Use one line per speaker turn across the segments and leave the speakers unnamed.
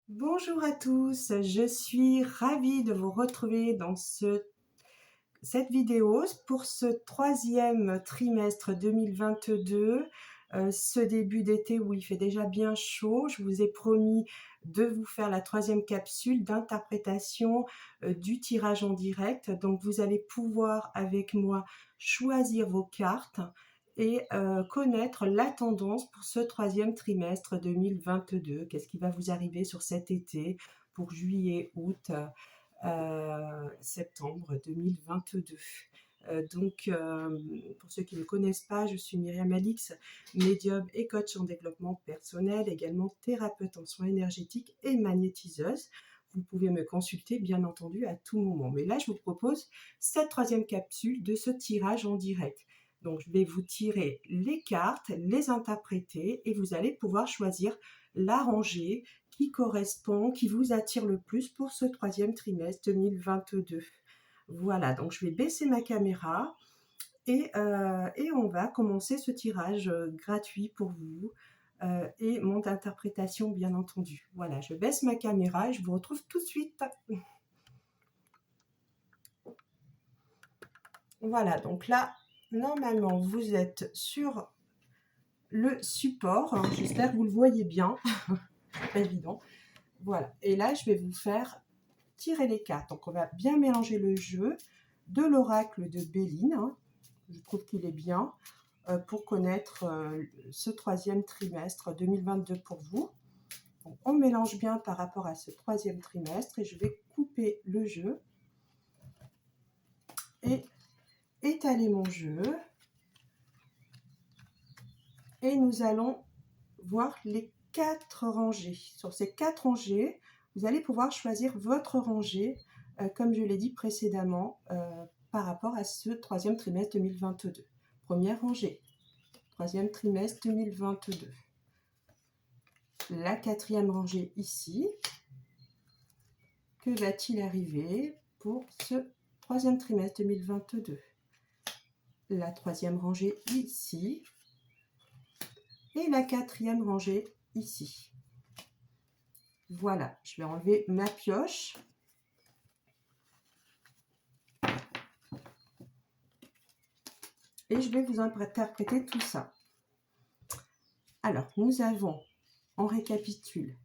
Bonjour à tous, je suis ravie de vous retrouver dans cette vidéo pour ce troisième trimestre 2022, ce début d'été où il fait déjà bien chaud. Je vous ai promis de vous faire la troisième capsule d'interprétation du tirage en direct. Donc vous allez pouvoir avec moi choisir vos cartes et connaître la tendance pour ce troisième trimestre 2022. Qu'est-ce qui va vous arriver sur cet été pour juillet, août, septembre 2022. Pour ceux qui ne me connaissent pas, je suis Myriam Alix, médium et coach en développement personnel, également thérapeute en soins énergétiques et magnétiseuse. Vous pouvez me consulter, bien entendu, à tout moment. Mais là, je vous propose cette troisième capsule de ce tirage en direct. Donc, je vais vous tirer les cartes, les interpréter et vous allez pouvoir choisir la rangée qui correspond, qui vous attire le plus pour ce troisième trimestre 2022. Voilà, donc je vais baisser ma caméra et on va commencer ce tirage gratuit pour vous et mon interprétation bien entendu. Voilà, je baisse ma caméra et je vous retrouve tout de suite. Voilà, donc là, normalement, vous êtes sur le support. J'espère que vous le voyez bien. Pas évident. Voilà, et là, je vais vous faire tirer les cartes. Donc, on va bien mélanger le jeu de l'oracle de Béline. Je trouve qu'il est bien pour connaître ce troisième trimestre 2022 pour vous. Donc, on mélange bien par rapport à ce troisième trimestre et je vais couper le jeu et étaler mon jeu. Et nous allons voir les 4 rangées. Sur ces 4 rangées, vous allez pouvoir choisir votre rangée, comme je l'ai dit précédemment, par rapport à ce troisième trimestre 2022. Première rangée, troisième trimestre 2022. La quatrième rangée ici. Que va-t-il arriver pour ce troisième trimestre 2022? La troisième rangée ici. Et la quatrième rangée ici. Voilà, je vais enlever ma pioche. Et je vais vous interpréter tout ça. Alors, nous avons, on récapitule,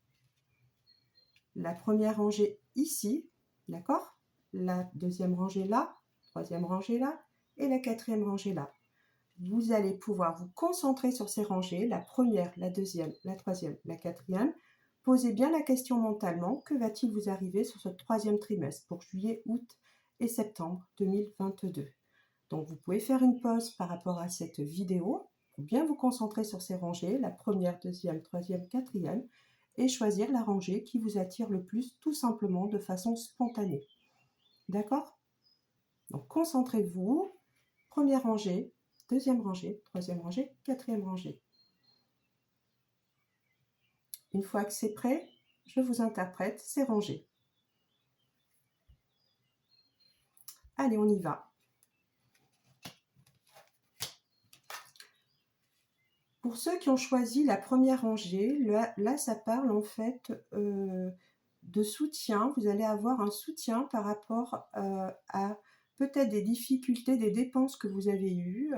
la première rangée ici, d'accord? La deuxième rangée là, troisième rangée là, et la quatrième rangée là. Vous allez pouvoir vous concentrer sur ces rangées, la première, la deuxième, la troisième, la quatrième. Posez bien la question mentalement, que va-t-il vous arriver sur ce troisième trimestre pour juillet, août et septembre 2022? Donc vous pouvez faire une pause par rapport à cette vidéo, pour bien vous concentrer sur ces rangées, la première, deuxième, troisième, quatrième, et choisir la rangée qui vous attire le plus, tout simplement de façon spontanée. D'accord? Donc concentrez-vous, première rangée, deuxième rangée, troisième rangée, quatrième rangée. Une fois que c'est prêt, je vous interprète ces rangées. Allez, on y va. Pour ceux qui ont choisi la première rangée, là ça parle en fait de soutien. Vous allez avoir un soutien par rapport à peut-être des difficultés, des dépenses que vous avez eues,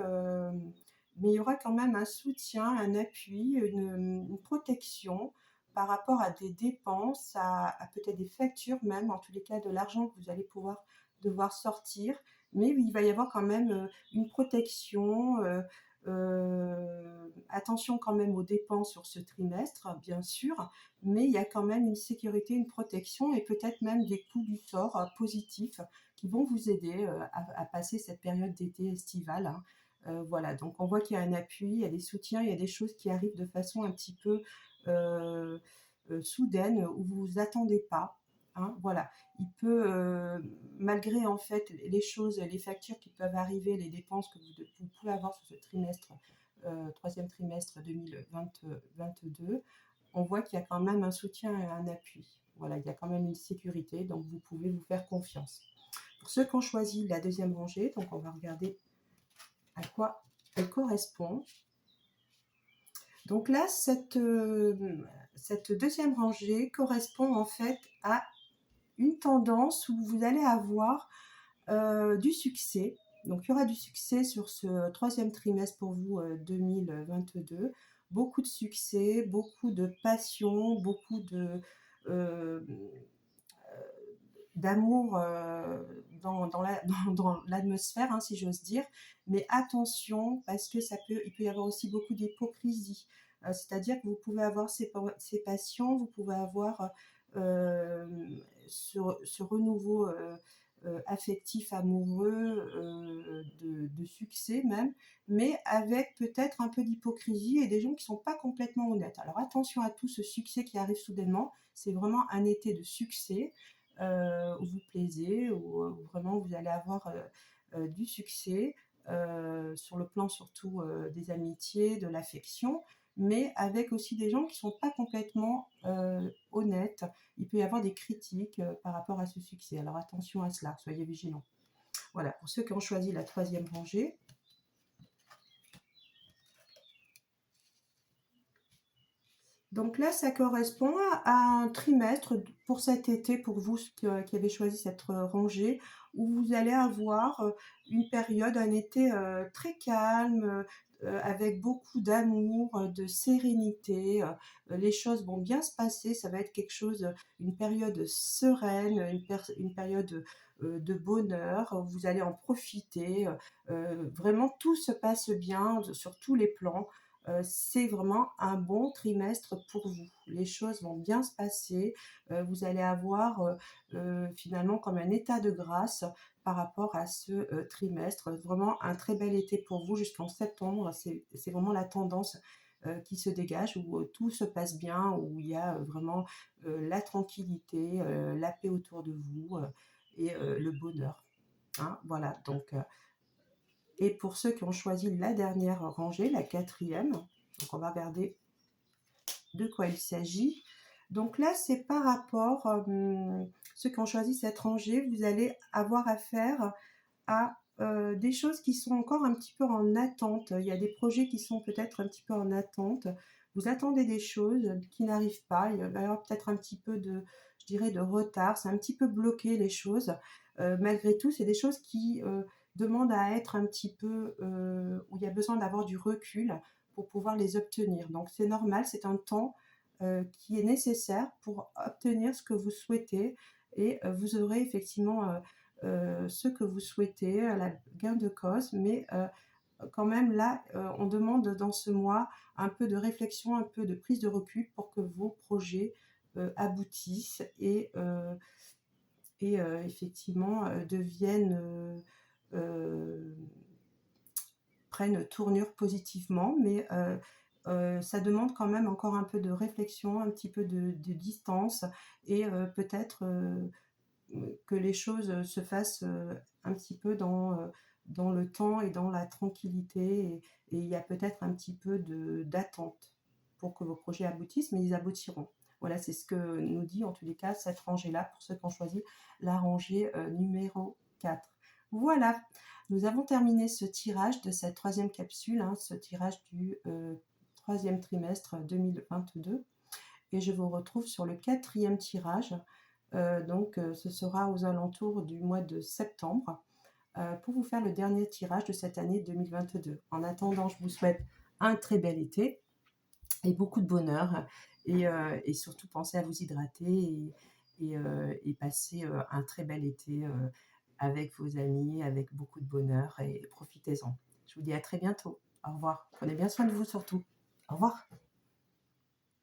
mais il y aura quand même un soutien, un appui, une protection par rapport à des dépenses, à peut-être des factures même, en tous les cas de l'argent que vous allez pouvoir devoir sortir, mais il va y avoir quand même une protection. Attention quand même aux dépenses sur ce trimestre, bien sûr, mais il y a quand même une sécurité, une protection et peut-être même des coups du sort positifs qui vont vous aider à passer cette période d'été estivale. Voilà, donc on voit qu'il y a un appui, il y a des soutiens, il y a des choses qui arrivent de façon un petit peu soudaine où vous vous attendez pas. Voilà, il peut, malgré en fait les choses, les factures qui peuvent arriver, les dépenses que vous pouvez avoir sur ce trimestre, troisième trimestre 2022, on voit qu'il y a quand même un soutien et un appui. Voilà, il y a quand même une sécurité, donc vous pouvez vous faire confiance. Pour ceux qui ont choisi la deuxième rangée, donc on va regarder à quoi elle correspond. Donc là, cette deuxième rangée correspond en fait à une tendance où vous allez avoir du succès. Donc il y aura du succès sur ce troisième trimestre pour vous 2022. Beaucoup de succès, beaucoup de passion, beaucoup euh, d'amour dans l'atmosphère, hein, si j'ose dire. Mais attention, parce que il peut y avoir aussi beaucoup d'hypocrisie. C'est-à-dire que vous pouvez avoir ces passions, vous pouvez avoir euh, ce renouveau affectif, amoureux, de succès même, mais avec peut-être un peu d'hypocrisie et des gens qui ne sont pas complètement honnêtes. Alors attention à tout ce succès qui arrive soudainement, c'est vraiment un été de succès où vous plaisez, où vraiment vous allez avoir du succès sur le plan surtout des amitiés, de l'affection, mais avec aussi des gens qui ne sont pas complètement honnêtes. Il peut y avoir des critiques par rapport à ce succès. Alors attention à cela, soyez vigilants. Voilà, pour ceux qui ont choisi la troisième rangée. Donc là, ça correspond à un trimestre pour cet été, pour vous qui avez choisi cette rangée, où vous allez avoir une période, un été très calme, avec beaucoup d'amour, de sérénité. Les choses vont bien se passer, ça va être quelque chose, une période sereine, une période de bonheur. Vous allez en profiter. Vraiment, tout se passe bien sur tous les plans. C'est vraiment un bon trimestre pour vous. Les choses vont bien se passer. Vous allez avoir finalement comme un état de grâce par rapport à ce trimestre. Vraiment un très bel été pour vous jusqu'en septembre. C'est vraiment la tendance qui se dégage où tout se passe bien, où il y a vraiment la tranquillité, la paix autour de vous et le bonheur. Hein, voilà, donc et pour ceux qui ont choisi la dernière rangée, la quatrième, donc on va regarder de quoi il s'agit. Donc là, c'est par rapport, ceux qui ont choisi cette rangée, vous allez avoir affaire à des choses qui sont encore un petit peu en attente. Il y a des projets qui sont peut-être un petit peu en attente. Vous attendez des choses qui n'arrivent pas. Il va y avoir peut-être un petit peu de, je dirais, de retard. C'est un petit peu bloqué les choses. Malgré tout, c'est des choses qui demandent à être un petit peu, où il y a besoin d'avoir du recul pour pouvoir les obtenir. Donc c'est normal, c'est un temps qui est nécessaire pour obtenir ce que vous souhaitez et vous aurez effectivement ce que vous souhaitez, la gain de cause, mais quand même là, on demande dans ce mois un peu de réflexion, un peu de prise de recul pour que vos projets aboutissent et effectivement deviennent, prennent tournure positivement, mais ça demande quand même encore un peu de réflexion, un petit peu de distance et peut-être que les choses se fassent un petit peu dans le temps et dans la tranquillité. Et il y a peut-être un petit peu d'attente pour que vos projets aboutissent, mais ils aboutiront. Voilà, c'est ce que nous dit en tous les cas cette rangée-là, pour ceux qui ont choisi la rangée numéro 4. Voilà, nous avons terminé ce tirage de cette troisième capsule, hein, ce tirage du troisième trimestre 2022. Et je vous retrouve sur le quatrième tirage. Donc, ce sera aux alentours du mois de septembre pour vous faire le dernier tirage de cette année 2022. En attendant, je vous souhaite un très bel été et beaucoup de bonheur et surtout pensez à vous hydrater et passer un très bel été avec vos amis, avec beaucoup de bonheur et profitez-en. Je vous dis à très bientôt. Au revoir. Prenez bien soin de vous surtout. Au revoir.